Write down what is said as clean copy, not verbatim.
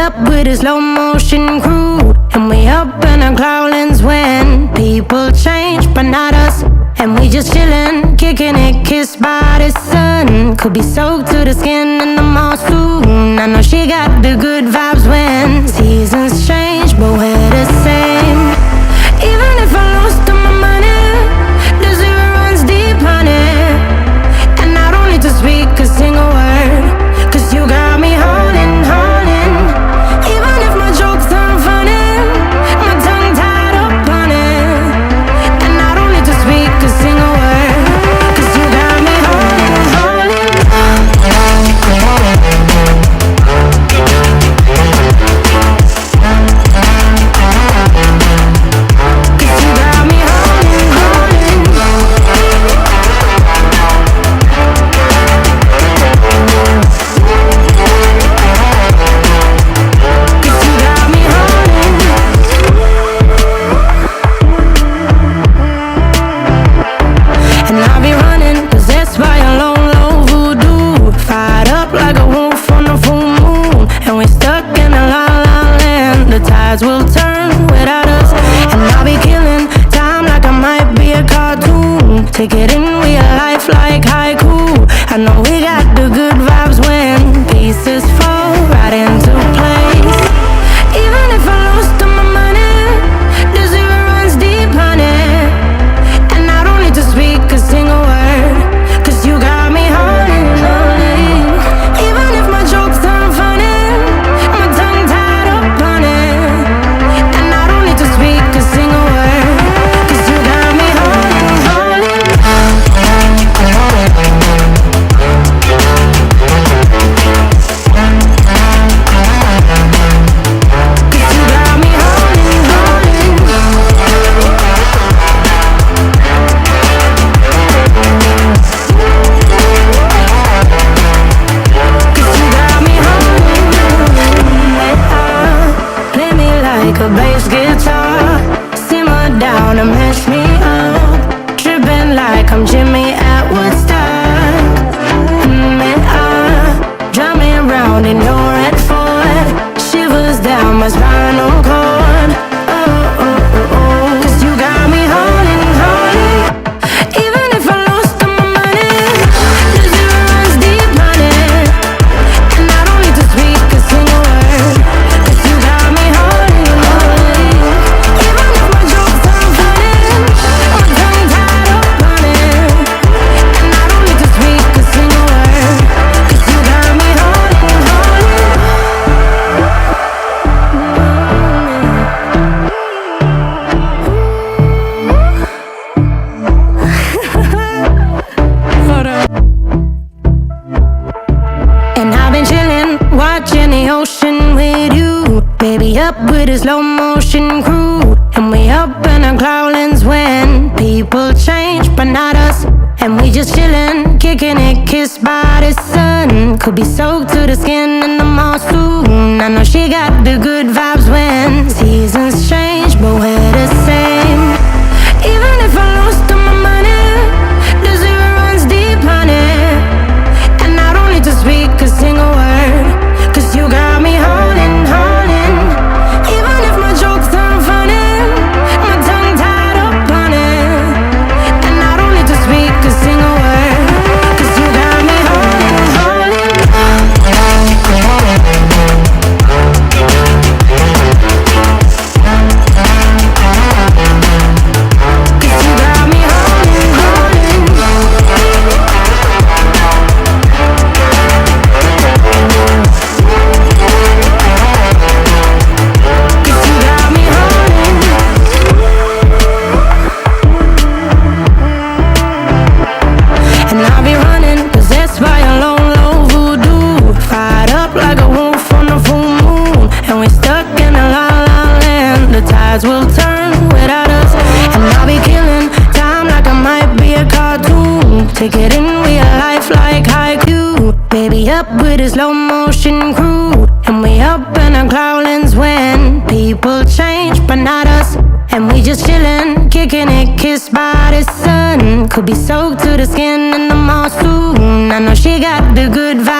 up with a slow motion crew, and we up in our growlings when people change, but not us. And we just chillin', kicking it, kissed by the sun. Could be soaked to the skin in the mall soon. I know she got the good vibes when seasons change, but we're the same. Even if I lost all my money, the zero runs deep, honey. And I don't need to speak a single word, 'cause you got me holding, holding. Even if my jokes aren't funny, my tongue tied up on it. And I don't need to speak a single word, 'cause you got me holding, holding. 'Cause you got me holding, holding. And I'll be running, possessed by a low, low voodoo. Fired up like a wolf on a full moon. And we're stuck in a la la land. The tides will turn without us. And I'll be killing time like I might be a cartoon. Take it in real life like haiku. I know we got the good vibes when pieces fall right into place. Even if I lost all my money, the zero runs deep, honey. And I don't need to speak a single word, 'cause you got me holding, holding. Even if my jokes aren't funny, my tongue tied up on it. And I don't need to speak a single word, 'cause you got me holding, holding. 'Cause you got me holding, play me like a bass guitar, simmer down and mash me up, tripping like I'm Jimmy at Woodstock. Drive me around in your red Ford, shivers down my spinal cord. Oh, oh, oh, oh. 'Cause you got me holding, holding. Even if I lost all my money, the zero runs deep, honey. And I don't need to speak a single word, 'cause you got me holding, holding. Even if my jokes aren't funny, my tongue tied up on it. And I don't need to speak a single word, 'cause you got me holding, holding. And I've been chillin', watching the ocean with you. Baby, up with a slow motion crew. And we up in our growlings when people change, but not us. And we just chillin', kicking it, kissed by the sun. Could be soaked to the skin in the mall soon. I know she got the good vibes when seasons change, but we're the same. Even if I lost all my money, the zero runs deep, honey. And I don't need to speak a single word, 'cause you got me holding, holding. Even if my jokes aren't funny, my tongue tied up on it. And I don't need to speak a single word, 'cause you got me holding, holding. 'Cause you got me holding, and I'll be running, possessed by a low, low voodoo. Fired up like a wolf on a full moon. And we're stuck in a la la land. The tides will turn without us. And I'll be killing time like I might be a cartoon. Take it in real life like haiku. Baby, up with a slow motion crew. And we up in our growlings when people change, but not us. And we just chillin', kicking it, kissed by the sun. Could be soaked to the skin in the mall soon. I know she got the good vibes.